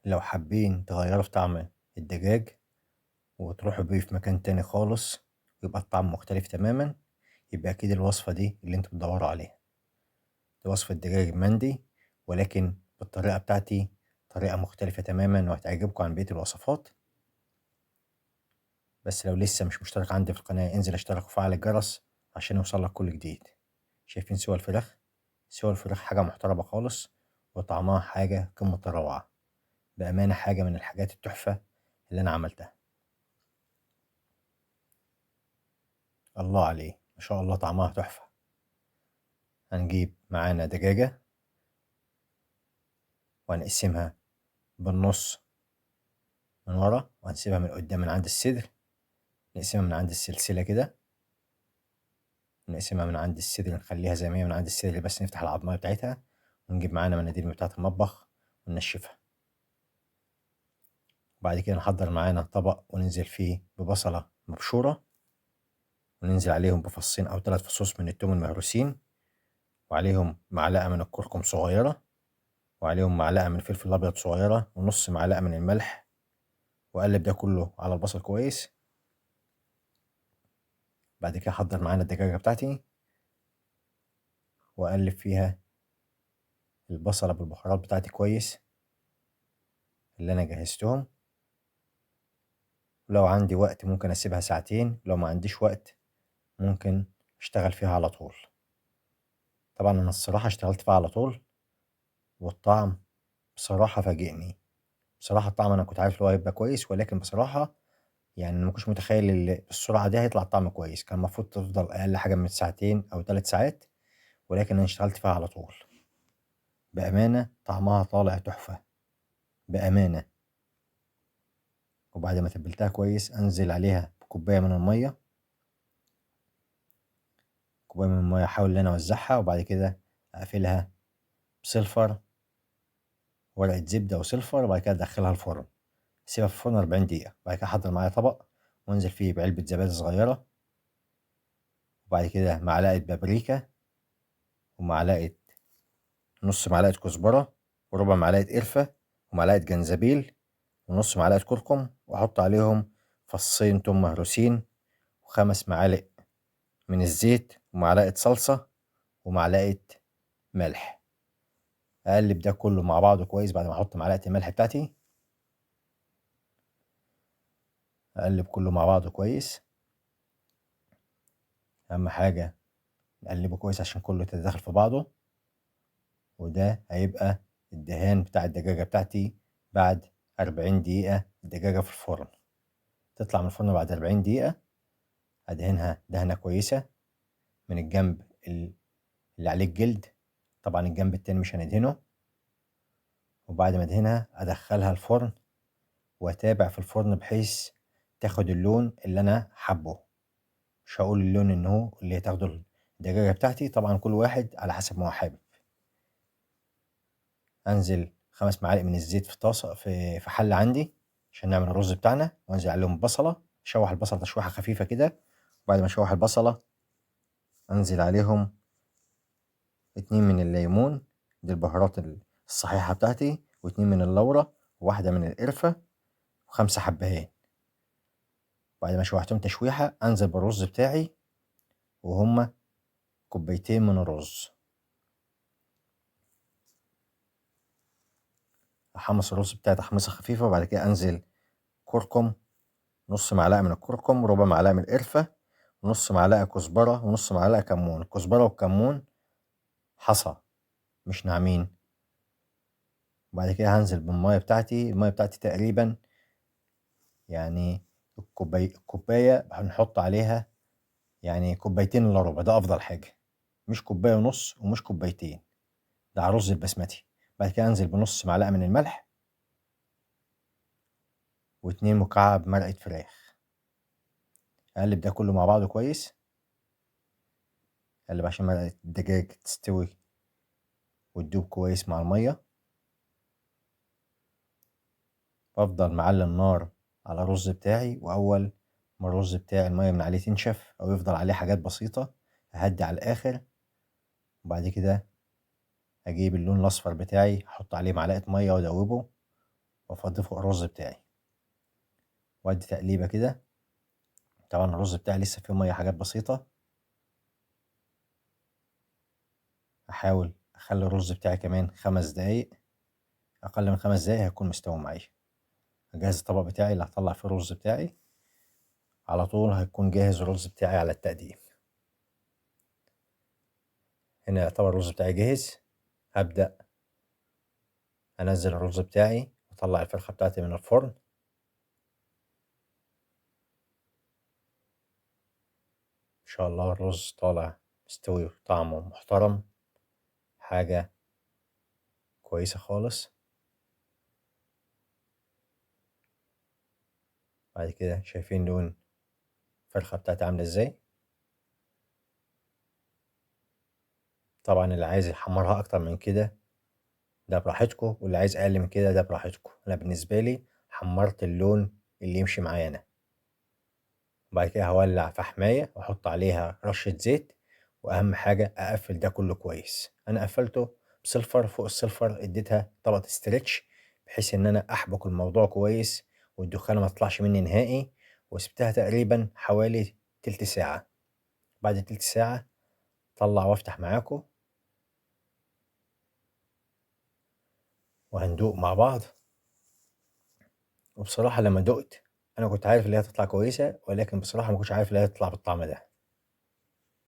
لو حابين تغيروا في طعم الدجاج وتروحوا بيه في مكان تاني خالص ويبقى الطعم مختلف تماما، يبقى أكيد الوصفة دي اللي انتوا بتدوروا عليها. دي وصفة دجاج مندي، ولكن بالطريقة بتاعتي، طريقة مختلفة تماما وهتعجبكم عن بقية الوصفات. بس لو لسه مش مشترك عندي في القناة، انزل اشترك وفعل الجرس عشان يوصلك كل جديد. شايفين سوى الفراخ؟ سوى الفراخ حاجة محترمة خالص، وطعمها حاجة قمة الروعة. بأمانة حاجة من الحاجات التحفة اللي أنا عملتها. الله عليه، ما شاء الله طعمها تحفة. هنجيب معانا دجاجة وهنقسمها بالنص من ورا، وهنسيبها من قدام من عند الصدر. نقسمها من عند السلسلة كده، نقسمها من عند الصدر، نخليها زي ما هي من عند الصدر، بس نفتح العظمية بتاعتها. ونجيب معانا مناديل بتاعة المطبخ وننشفها. وبعد كده نحضر معانا طبق وننزل فيه ببصلة مبشورة، وننزل عليهم بفصين أو 3 فصوص من التوم المهروسين، وعليهم معلقة من الكركم صغيرة، وعليهم معلقة من الفلفل الأبيض صغيرة، ونص معلقة من الملح. وأقلب ده كله على البصل كويس. بعد كده أحضر معانا الدجاجة بتاعتي وأقلب فيها البصلة بالبهارات بتاعتي كويس اللي أنا جهزتهم. ولو عندي وقت ممكن أسيبها ساعتين، لو ما عنديش وقت ممكن أشتغل فيها على طول. طبعا أنا الصراحة اشتغلت فيها على طول، والطعم بصراحة فاجئني. بصراحة الطعم أنا كنت عارف إن هو هيبقى كويس، ولكن بصراحة يعني ما كنتش متخيل بالسرعة دي هيطلع الطعم كويس. كان المفروض تفضل أقل حاجة من ساعتين أو 3 ساعات، ولكن أنا اشتغلت فيها على طول. بأمانة طعمها طالع تحفة، بأمانة. وبعد ما تبلتها كويس أنزل عليها بكوباية من المية. كوباية من المية أحاول إن أنا أوزعها، وبعد كده أقفلها بسلفر، ورقة زبدة وسلفر، وبعد كده أدخلها الفرن. أسيبها في الفرن 40 دقيقة. بعد كده أحضر معايا طبق وأنزل فيه بعلبة زبادي صغيرة، وبعد كده معلقة بابريكا، ومعلقة نص معلقة كزبرة، وربع معلقة قرفة، ومعلقة جنزبيل، ونص معلقة كركم، وأحط عليهم فصين توم مهروسين، و5 معالق من الزيت، ومعلقة صلصة، ومعلقة ملح. أقلب ده كله مع بعضه كويس. بعد ما أحط معلقة الملح بتاعتي أقلب كله مع بعضه كويس. أهم حاجة نقلبه كويس عشان كله يتداخل في بعضه. وده هيبقى الدهان بتاع الدجاجة بتاعتي بعد 40 دقيقة. الدجاجة في الفرن تطلع من الفرن بعد 40 دقيقة. أدهنها دهنة كويسة من الجنب اللي عليه الجلد. طبعا الجنب التاني مش هندهنه. وبعد ما أدهنها أدخلها الفرن وأتابع في الفرن بحيث تاخد اللون اللي أنا حبه. مش هقول اللون إن هو اللي تاخده الدجاجة بتاعتي، طبعا كل واحد على حسب ما هو حابب. أنزل 5 معالق من الزيت في طاسة في حلة عندي عشان نعمل الرز بتاعنا، وأنزل عليهم بصلة. أشوح البصلة تشويحة خفيفة كده. وبعد ما أشوح البصلة أنزل عليهم 2 من الليمون، دي البهارات الصحيحة بتاعتي، و2 من اللورة، وواحدة من القرفة، و5 حبهان. بعد ما شوحتهم تشويحة أنزل بالرز بتاعي، وهما كوبايتين من الرز. أحمص الرز بتاعي تحميصة خفيفة. وبعد كده أنزل كركم، نص معلقة من الكركم، وربع معلقة من القرفة، ونص معلقة كزبرة، ونص معلقة كمون. الكزبرة والكمون حصى مش ناعمين. وبعد كده هنزل بالمية بتاعتي. المية بتاعتي تقريبا يعني الكوباية هنحط عليها يعني كوبايتين الا ربع، ده افضل حاجة. مش كوباية ونص ومش كوبايتين، ده على الرز البسمتي. بعد كده انزل بنص معلقة من الملح، و2 مكعب مرقة فراخ. اقلب ده كله مع بعضه كويس. اقلب عشان مرقة الدجاج تستوي وتدوب كويس مع المية. بفضل معلي النار على الرز بتاعي، واول ما الرز بتاعي المية من عليه تنشف او يفضل عليه حاجات بسيطة اهدي على الاخر. وبعد كده اجيب اللون الاصفر بتاعي احط عليه معلقة مية وادوبه، وافضيه فوق الرز بتاعي وادي تقليبة كده. طبعا الرز بتاعي لسه فيه مية حاجات بسيطة، احاول اخلي الرز بتاعي كمان 5 دقايق، اقل من 5 دقايق هيكون مستوي معايا. اجهز الطبق بتاعي اللي هطلع فيه الرز بتاعي، على طول هيكون جاهز الرز بتاعي على التقديم. هنا يعتبر الرز بتاعي جاهز. هبدأ انزل الرز بتاعي واطلع الفرخة بتاعتي من الفرن. ان شاء الله الرز طالع مستوي وطعمه محترم، حاجة كويسة خالص. بعد كده شايفين لون الفرخة بتاعتي عاملة ازاي. طبعا اللي عايز يحمرها اكتر من كده ده براحتكم، واللي عايز اقل من كده ده براحتكم. انا بالنسبة لي حمرت اللون اللي يمشي معايا انا. وبعد كده هولع فحماية واحط عليها رشة زيت، واهم حاجة اقفل ده كله كويس. انا قفلته بسلفر، فوق السلفر اديتها طبقة استرتش بحيث ان انا احبك الموضوع كويس والدخان ما تطلعش مني نهائي. وسبتها تقريبا حوالي تلت ساعة. بعد تلت ساعة طلع وافتح معاكم وهندوق مع بعض. وبصراحة لما دقت انا كنت عارف ان هي هتطلع كويسة، ولكن بصراحة ما كنتش عارف ان هي هتطلع بالطعم ده.